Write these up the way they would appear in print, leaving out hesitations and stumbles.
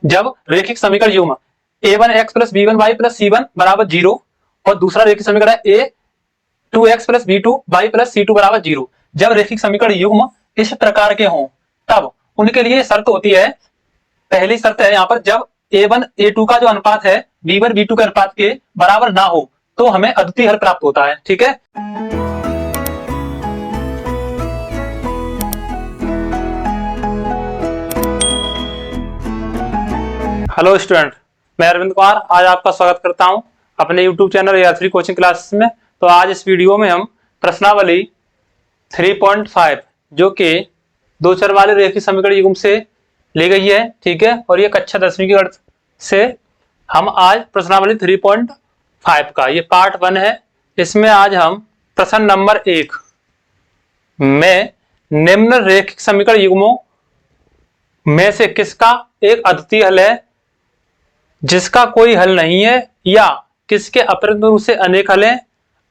जब रेखिक समीकरण युग्म a1x plus b1y plus c1 बराबर 0 और दूसरा रेखिक समीकरण है a2x plus b2y plus c2 बराबर 0, जब रेखिक समीकरण युग्म इस प्रकार के हों तब उनके लिए शर्त होती है, पहली शर्त है यहाँ पर जब a1 a2 का जो अनुपात है b1 b2 के अनुपात के बराबर ना हो तो हमें अद्वितीय हल प्राप्त होता है। ठीक है, हेलो स्टूडेंट, मैं अरविंद कुमार आज आपका स्वागत करता हूं अपने YouTube channel AR3 coaching classes में। तो आज इस वीडियो में हम प्रश्नावली 3.5 जो कि दो चर वाले रेखिक समीकरण युग्म से ली गई है, ठीक है, और ये कक्षा 10वीं की गणित से हम आज प्रश्नावली 3.5 का ये पार्ट 1 है। इसमें आज हम प्रश्न नंबर 1 में निम्न रेखिक समीकरण युग्मों में से किसका एक अद्वितीय हल है जिसका कोई हल नहीं है या किसके अपरिमित रूप से अनेक हल हैं,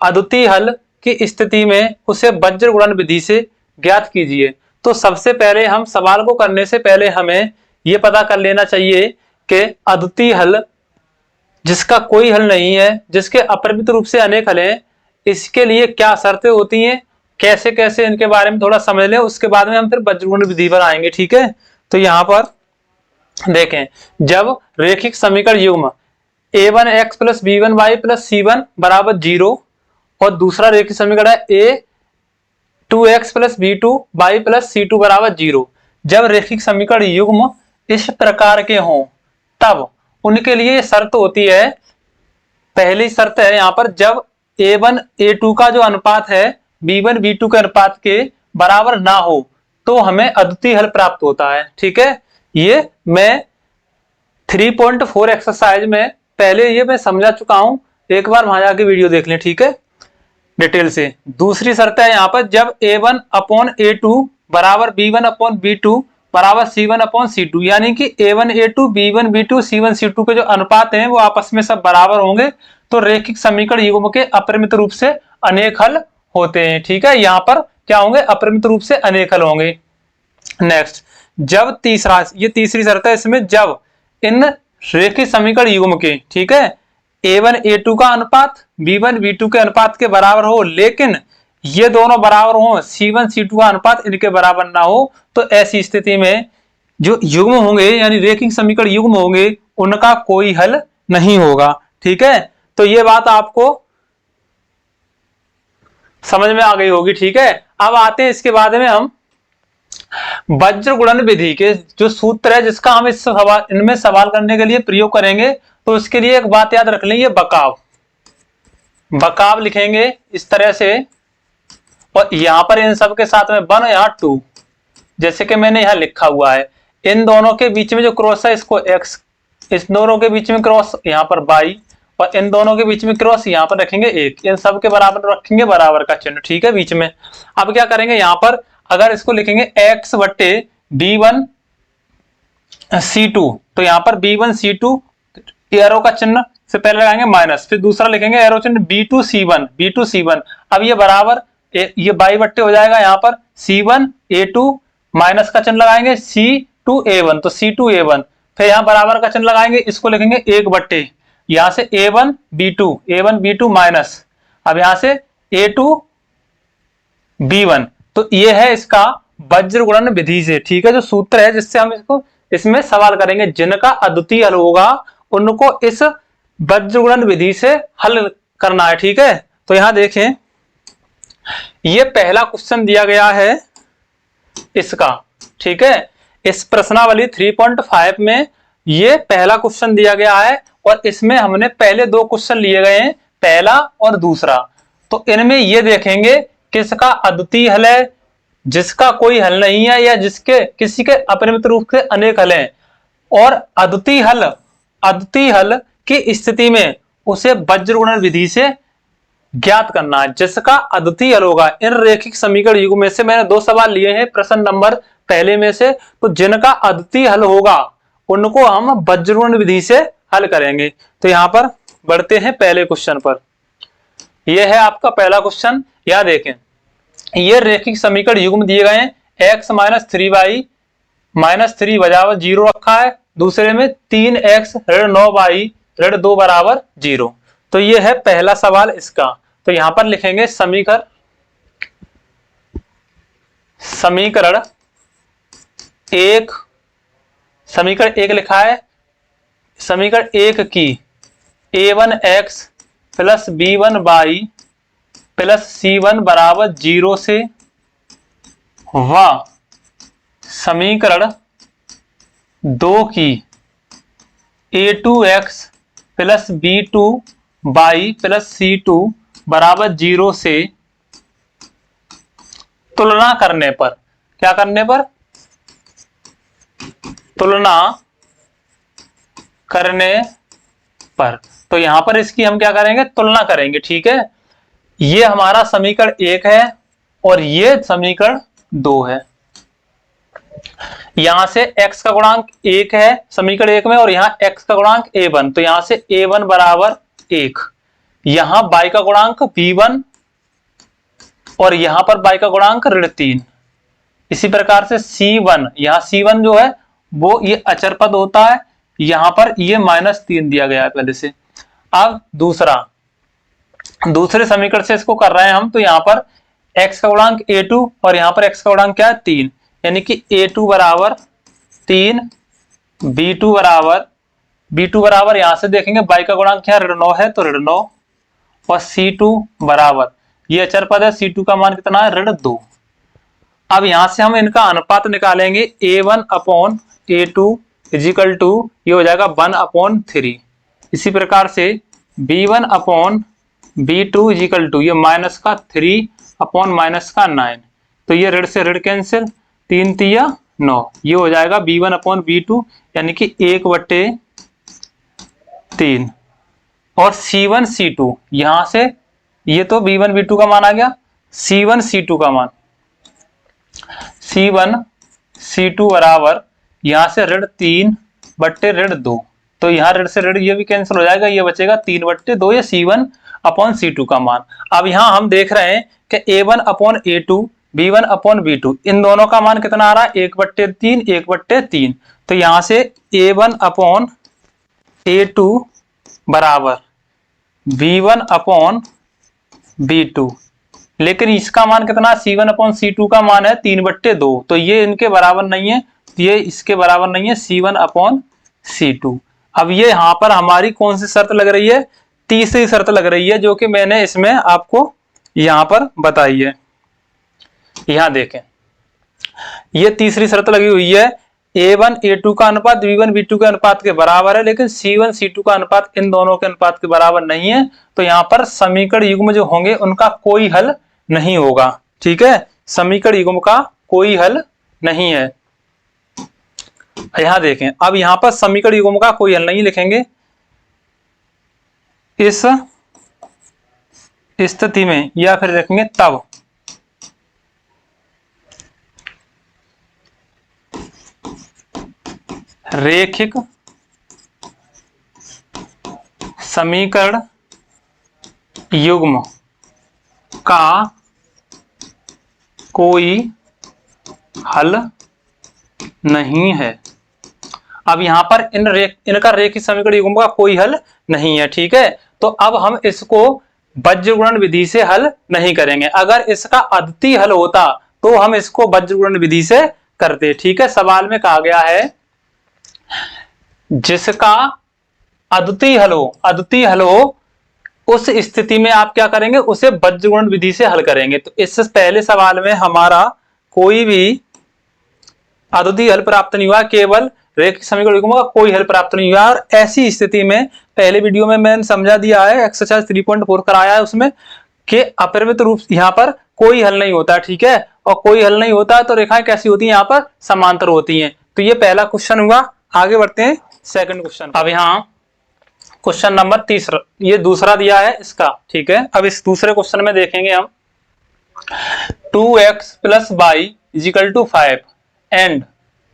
अद्वितीय हल की स्थिति में उसे वज्र गुणन विधि से ज्ञात कीजिए। तो सबसे पहले हम सवाल को करने से पहले हमें यह पता कर लेना चाहिए कि अद्वितीय हल जिसका कोई हल नहीं है, जिसके अपरिमित रूप से अनेक हल हैं, इसके लिए क्या शर्तें होती हैं, कैसे कैसे इनके बारे में थोड़ा समझ लें, उसके बाद में हम फिर वज्र गुणन विधि पर आएंगे। ठीक है, तो यहां पर देखें, जब रेखिक समीकरण युग्म a1x plus b1y plus c1 बराबर 0 और दूसरा रेखिक समीकरण है a2x plus b2y plus c2 बराबर 0, जब रेखिक समीकरण युग्म इस प्रकार के हों तब उनके लिए शर्त होती है, पहली शर्त है यहाँ पर जब a1 a2 का जो अनुपात है b1 b2 के अनुपात के बराबर ना हो तो हमें अद्वितीय हल प्राप्त होता है। ठीक है, ये मैं 3.4 एक्सरसाइज में पहले ये मैं समझा चुका हूं, एक बार वहां जाके वीडियो देख लें, ठीक है, डिटेल से। दूसरी शर्त है यहाँ पर जब a1 अपॉन a2 बराबर b1 अपॉन b2 बराबर c1 अपॉन c2, यानी कि a1 a2 b1 b2 c1 c2 के जो अनुपात हैं वो आपस में सब बराबर होंगे तो रेखिक समीकरण युग्म के अपरिमित रूप से अनेक हल होते हैं। ठीक है, यहाँ पर क्या होंगे, अपरिमित रूप से अनेक हल होंगे। नेक्स्ट, जब ये तीसरी शर्त है, इसमें जब इन रेखिक समीकरण युग्म के, ठीक है, a1 a2 का अनुपात b1 b2 के अनुपात के बराबर हो लेकिन ये दोनों बराबर हो, c1 c2 का अनुपात इनके बराबर ना हो, तो ऐसी स्थिति में जो युग्म होंगे यानी रेखिक समीकरण युग्म होंगे उनका कोई हल नहीं होगा। ठीक है, तो ये बात आपको समझ में आ गई होगी। ठीक है, अब आते हैं इसके बाद में हम वज्र गुणन विधि के जो सूत्र है जिसका हम इनमें सवाल करने के लिए प्रयोग करेंगे। तो इसके लिए एक बात याद रख लें, ये बकाव लिखेंगे इस तरह से, और यहां पर इन सब के साथ में 1 यहाँ 2, जैसे कि मैंने यहां लिखा हुआ है। इन दोनों के बीच में जो क्रॉस है इसको x, इस दोनों के बीच में क्रॉस यहाँ पर y, और इन दोनों के बीच में क्रॉस यहाँ पर रखेंगे 1, इन सब के बराबर रखेंगे बराबर का चिन्ह। ठीक है, बीच में। अब क्या करेंगे, यहाँ पर अगर इसको लिखेंगे x बट्टे b1 c2, तो यहाँ पर b1 c2 एरो का चिन्ह से पहले लगाएंगे माइनस, फिर दूसरा लिखेंगे एरो चिन्ह b2 c1। अब ये बराबर ये बाई बट्टे हो जाएगा, यहाँ पर c1 a2 माइनस का चिन्ह लगाएंगे c2 a1, तो c2 a1, फिर यहाँ बराबर का चिन्ह लगाएंगे, इसको लिखेंगे 1 बट्टे यहाँ से a1 b2 माइनस, अब यहाँ से a2 b1। तो ये है इसका वज्र गुणन विधि से, ठीक है, जो सूत्र है जिससे हम इसको इसमें सवाल करेंगे, जिनका अद्वितीय हल होगा उनको इस वज्र गुणन विधि से हल करना है। ठीक है, तो यहां देखें, ये पहला क्वेश्चन दिया गया है इसका, ठीक है, इस प्रश्नावली 3.5 में ये पहला क्वेश्चन दिया गया है और इसमें हमने पहले 2 क्वेश्चन लिए गए हैं, पहला और दूसरा। तो इनमें ये देखेंगे किसका अद्वितीय हल है, जिसका कोई हल नहीं है या जिसके किसी के अपरिमित रूप से अनेक हल हैं, और अद्वितीय हल की स्थिति में उसे वज्र गुणन विधि से ज्ञात करना है, जिसका अद्वितीय हल होगा। इन रेखिक समीकरण युग्म में से मैंने 2 सवाल लिए हैं प्रश्न नंबर पहले में से, तो जिनका अद्वितीय हल होगा उनको हम वज्र गुणन विधि से हल करेंगे। तो यहां पर बढ़ते हैं पहले क्वेश्चन पर। यह है आपका पहला क्वेश्चन। यह देखें, ये रेखिक समीकरण युग्म दिए गए हैं, x माइनस 3y माइनस 3 बराबर 0 रखा है, दूसरे में 3x ऋण 9y ऋण 2 बराबर 0। तो ये है पहला सवाल इसका। तो यहां पर लिखेंगे समीकरण एक, समीकरण एक लिखा है, समीकरण एक की a1x plus b1y plus c1 बराबर 0 से व समीकरण दो की a2x plus b2y plus c2 बराबर 0 से तुलना करने पर, क्या करने पर, तुलना करने पर। तो यहां पर इसकी हम क्या करेंगे, तुलना करेंगे। ठीक है, ये हमारा समीकरण एक है और ये समीकरण दो है। यहां से x का गुणांक एक है समीकरण एक में और यहां x का गुणांक a1, तो यहां से a1 बराबर एक, यहां y का गुणांक b1 और यहां पर y का गुणांक ऋण 3। इसी प्रकार से c1, यहां c1 जो है वो ये अचर पद होता है, यहां पर ये -3 दिया गया है पहले से। अब दूसरे समीकरण से इसको कर रहे हैं हम, तो यहां पर x का गुणांक a2 और यहां पर x का गुणांक क्या है 3, यानी कि a2 बराबर 3, b2 बराबर यहां से देखेंगे y का गुणांक क्या ऋण 9 है तो ऋण 9 और c2 बराबर ये अचर पद है, c2 का मान कितना है ऋण 2। अब यहां से हम इनका अनुपात निकालेंगे, a1 upon a2 is equal to ये हो जाएगा 1/3। इसी प्रकार से b1 upon b2 is equal to ये माइनस का 3 अपॉन माइनस का 9, तो ये ऋण से ऋण कैंसिल, 3 तिया 9, ये हो जाएगा b1 अपॉन b2 यानी कि 1/3। और c1 c2 यहां से ये तो b1 b2 का मान आ गया, c1 c2 का मान, c1 c2 बराबर यहां से ऋण 3/2, तो यहां ऋण से ऋण ये भी कैंसिल हो जाएगा, ये बचेगा 3/2 या c1 अपॉन c2 का मान। अब यहां हम देख रहे हैं कि a1 upon a2 b1 upon b2 इन दोनों का मान कितना आ रहा है 1/3 1/3, तो यहां से a1 अपॉन a2 बराबर b1 अपॉन b2, लेकिन इसका मान कितना c1 अपॉन c2 का मान है 3/2, तो ये इनके बराबर नहीं है, ये इसके बराबर नहीं है, c1 अपॉन c2। अब ये यहां पर हमारी कौन सी शर्त लग रही है, तीसरी शर्त लग रही है, जो कि मैंने इसमें आपको यहां पर बताई है। यहां देखें, ये तीसरी शर्त लगी हुई है, a1 a2 का अनुपात b1 b2 के अनुपात के बराबर है, लेकिन c1 c2 का अनुपात इन दोनों के अनुपात के बराबर नहीं है, तो यहां पर समीकरण युग्म जो होंगे उनका कोई हल नहीं होगा। ठीक है, समीकरण युग्म का कोई हल नहीं है। यहां देखें, अब यहां पर समीकरण युग्म का कोई हल नहीं लिखेंगे, इस स्थिति में, या फिर देखेंगे तब रेखिक समीकरण युग्म का कोई हल नहीं है। अब यहां पर इनका रेखिक समीकरण युग्म का कोई हल नहीं है। ठीक है, तो अब हम इसको वज्रगुणन विधि से हल नहीं करेंगे, अगर इसका अद्वितीय हल होता तो हम इसको वज्रगुणन विधि से करते। ठीक है, सवाल में कहा गया है जिसका अद्वितीय हल हो उस स्थिति में आप क्या करेंगे, उसे वज्रगुणन विधि से हल करेंगे। तो इससे पहले सवाल में हमारा कोई भी अद्वितीय हल प्राप्त नहीं हुआ, केवल रेखिक समीकरण युग्म का कोई हल प्राप्त नहीं हुआ। और ऐसी स्थिति में पहले वीडियो में मैंने समझा दिया है, एक्सरसाइज 3.4 कराया है उसमें, कि अपरिमित रूप यहाँ पर कोई हल नहीं होता। ठीक है, और कोई हल नहीं होता तो रेखाएं कैसी होती हैं, यहाँ पर समांतर होती हैं। तो ये पहला क्वेश्चन हुआ। आगे बढ़ते हैं सेकंड क्वेश्चन। अब यहाँ क्वेश्चन नंबर तीसरा, ये दूसरा दिया है इसका। ठीक है, अब इस दूसरे क्वेश्चन में देखेंगे हम 2x plus y is equal to 5 and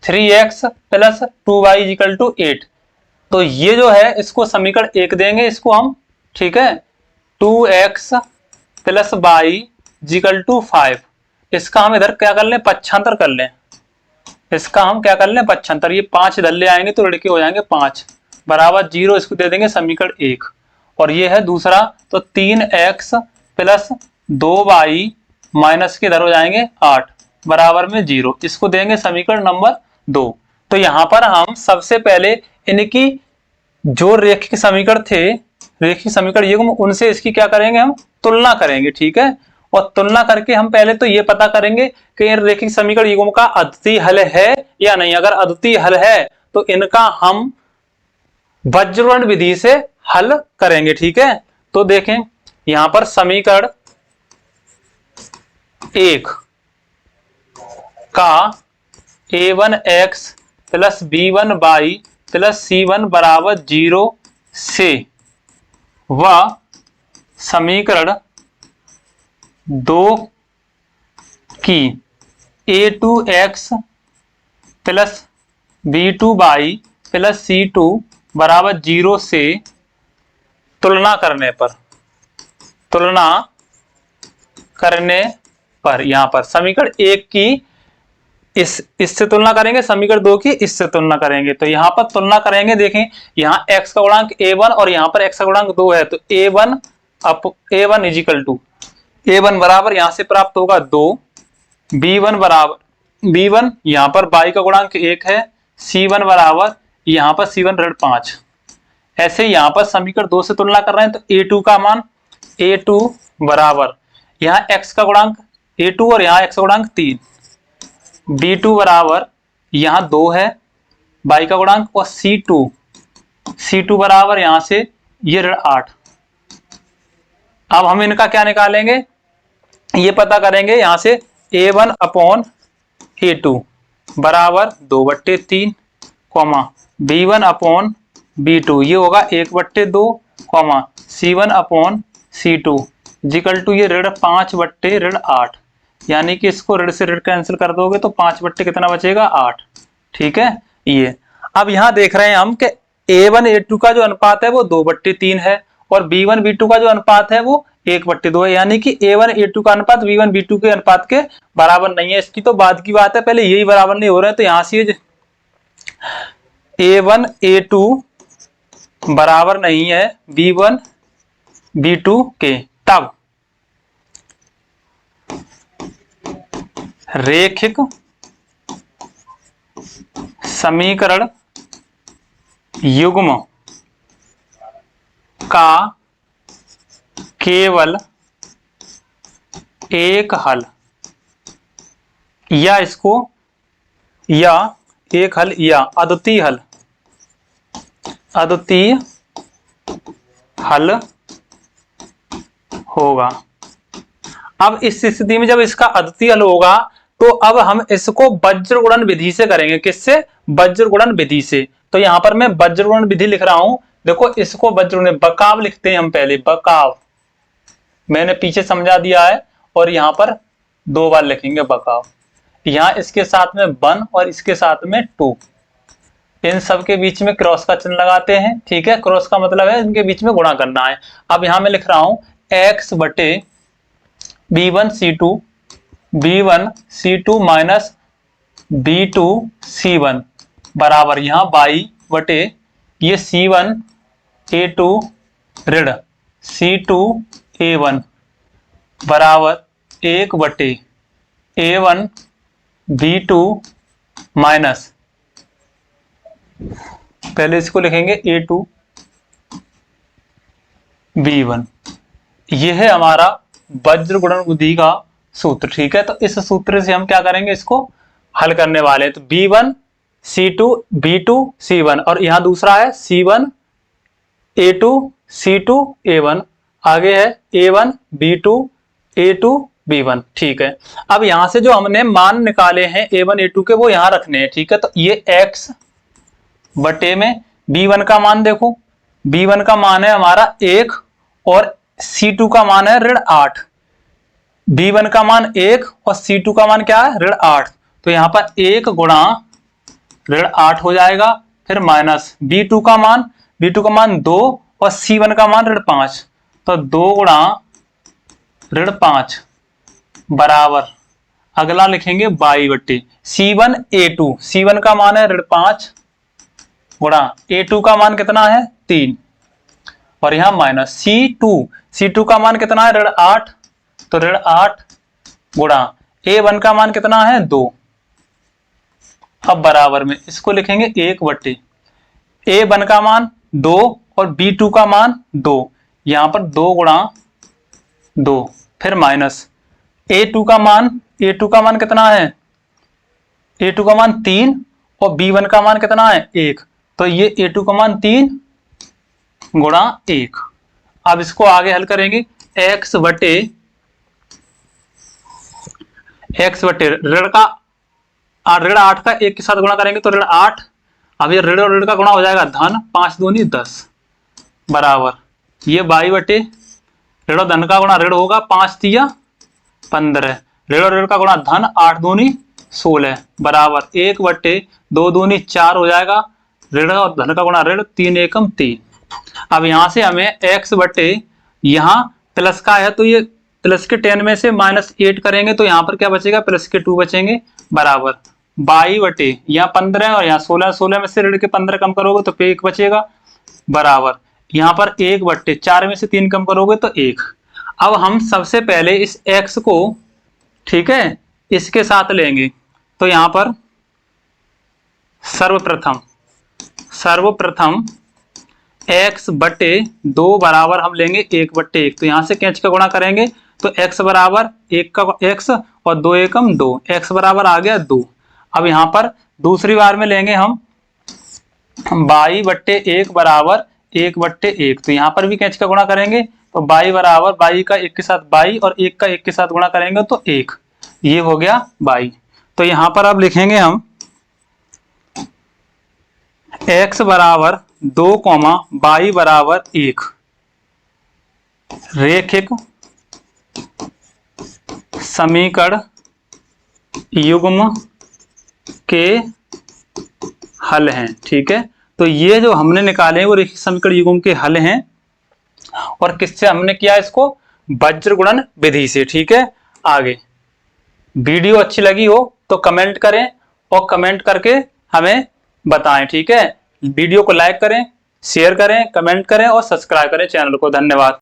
3x plus 2y is equal to 8। तो ये जो है इसको समीकरण एक देंगे इसको हम। ठीक है, 2x plus y is equal to 5, इसका हम इधर क्या कर लें, पक्षांतर कर लें। इसका हम क्या कर लें 75, ये 5 इधर ले आएंगे तो ऋण के हो जाएंगे 5 बराबर 0, इसको दे देंगे समीकरण 1। और ये है दूसरा, तो 3x प्लस 2y माइनस के इधर हो जाएंगे 8 बराबर में 0, इसको देंगे समीकरण नंबर 2। तो यहाँ पर हम सबसे पहले इनकी जो रेखिक समीकरण थे, रेखिक समीकरण युग्म, उनसे इसकी क्या करेंगे, हम तुलना करेंगे। ठीक है, और तुलना करके हम पहले तो ये पता करेंगे कि इन रेखिक समीकरण युग्म का अद्वितीय हल है या नहीं। अगर अद्वितीय हल है तो इनका हम वज्रवर्ण विधि से हल करेंगे। ठीक है, तो देखें यहां पर समीकरण 1 का a1x plus b1y plus c1 बराबर 0 से व समीकरण 2 की a2x plus b2y plus c2 बराबर 0 से तुलना करने पर यहाँ पर समीकरण 1 की इससे तुलना करेंगे, समीकरण 2 की इससे तुलना करेंगे। तो यहाँ पर तुलना करेंगे, देखें यहाँ x का गुणांक a1 और यहाँ पर x का गुणांक 2 है, तो a1 is equal to a1 बराबर यहाँ से प्राप्त होगा 2, b1 बराबर b1 यहाँ पर y का गुणांक 1 है, c1 बराबर यहाँ पर c1 ऋण 5। ऐसे यहाँ पर समीकरण 2 से तुलना कर रहे हैं, तो a2 का मान a2 बराबर यहाँ x का गुणांक a2 और यहाँ x का गुणांक 3, b2 बराबर यहाँ 2 है y का गुणांक, और c2 बराबर यहाँ से ये ऋण 8। अब हम इनका क्या निकालेंगे, ये पता करेंगे यहाँ से a1 अपॉन a2 बराबर 2/3 b1 अपॉन b2 ये होगा 1/2 c1 upon c2 equal to ये ऋण 5/8, यानी कि इसको ऋण से ऋण कैंसिल कर दोगे तो 5 कितना बचेगा 8। ठीक है, ये अब यहाँ देख रहे हैं हम कि a1 a2 का जो अनुपात है वो 2/3 है और b1 b2 का जो अनुपात है वो 1/2 है, यानी कि a1 a2 का अनुपात b1 b2 के अनुपात के बराबर नहीं है। इसकी तो बाद की बात है, पहले यही बराबर नहीं हो रहे हैं, तो यहाँ से a1 a2 बराबर नहीं है b1 b2 के, तब रेखिक समीकरण युग्म का केवल एक हल या एक हल या अद्वितीय हल होगा। अब इस स्थिति में जब इसका अद्वितीय हल होगा तो अब हम इसको वज्र गुणन विधि से करेंगे। किससे, वज्र गुणन विधि से। तो यहां पर मैं वज्र गुणन विधि लिख रहा हूं, देखो इसको वज्र गुणन बकाव लिखते हैं हम पहले, बकाव मैंने पीछे समझा दिया है और यहां पर 2 बार लिखेंगे बकाव। यहां इसके साथ में 1 और इसके साथ में 2, इन सब के बीच में क्रॉस का चिन्ह लगाते हैं। ठीक है, क्रॉस का मतलब है इनके बीच में गुणा करना है। अब यहां मैं लिख रहा हूं x बटे b1 c2 minus b2 c1 बराबर यहाँ y बटे ये c1 a2 ऋण c2 a1 बराबर 1 बटे a1 b2 माइनस, पहले इसको लिखेंगे a2 b1। यह है हमारा वज्र गुणन विधि का सूत्र। ठीक है, तो इस सूत्र से हम क्या करेंगे, इसको हल करने वाले हैं। तो b1 c2 b2 c1 और यहां दूसरा है c1 a2 c2 a1, आगे है a1 b2 a2 b1। ठीक है, अब यहां से जो हमने मान निकाले हैं a1 a2 के वो यहां रखने हैं। ठीक है, तो ये x बटे में b1 का मान देखो, b1 का मान है हमारा 1 और c2 का मान है ऋण 8। b1 का मान 1 और c2 का मान क्या है ऋण 8, तो यहां पर 1 गुणा ऋण 8 हो जाएगा, फिर माइनस b2 का मान 2 और c1 का मान ऋण 5, तो 2 गुणा ऋण 5 बराबर, अगला लिखेंगे y/, C1A2, C1 का मान है ऋण 5 गुणा A2 का मान कितना है 3, और यहां माइनस C2 का मान कितना है ऋण 8, तो ऋण 8 गुणा A1 का मान कितना है 2। अब बराबर में इसको लिखेंगे 1/, A1 का मान 2 और B2 का मान 2, यहां पर 2 गुणा 2, फिर माइनस A2 का मान कितना है, A2 का मान 3 और B1 का मान कितना है 1, तो ये A2 का मान 3 गुणा 1। अब इसको आगे हल करेंगे, x बटे ऋण 8 का 1 के साथ गुणा करेंगे तो ऋण 8, अब ये ऋण और ऋण का गुणा हो जाएगा धन, 5 दूनी 10 बराबर ये y/, ऋण और धन का गुणा ऋण होगा 5 तिया 15, ऋण और ऋण का गुणा धन 8 दूनी 16 बराबर 1/2 दूनी 4 हो जाएगा, ऋण और धन का गुणा ऋण, 3 एकम 3। अब यहां से हमें x/, यहां प्लस का है तो ये प्लस के 10 में से -8 करेंगे तो यहां पर क्या बचेगा, प्लस के 2 बचेंगे बराबर y/, यहाँ 15 और यहाँ 16 में से ऋण के 15 कम करोगे तो 1 बचेगा बराबर यहाँ पर 1/, 4 में से 3 कम करोगे तो 1। अब हम सबसे पहले इस x को, ठीक है, इसके साथ लेंगे, तो यहां पर सर्वप्रथम x/2 बराबर हम लेंगे 1/1, तो यहां से कैंच का गुणा करेंगे तो x बराबर 1 का x और 2 एकम 2, x बराबर आ गया 2। अब यहां पर दूसरी बार में लेंगे हम y/1 बराबर 1/1, तो यहां पर भी कैंच का गुणा करेंगे तो y बराबर y का 1 के साथ y और 1 का 1 के साथ गुणा करेंगे तो 1, ये हो गया y। तो यहां पर अब लिखेंगे हम x बराबर 2, y बराबर 1, रेखिक समीकरण युग्म के हल हैं। ठीक है, तो ये जो हमने निकाले हैं वो रेखिक समीकरण युग्म के हल हैं, और किससे हमने किया इसको, वज्र गुणन विधि से। ठीक है, आगे वीडियो अच्छी लगी हो तो कमेंट करें और कमेंट करके हमें बताएं। ठीक है, वीडियो को लाइक करें, शेयर करें, कमेंट करें और सब्सक्राइब करें चैनल को। धन्यवाद।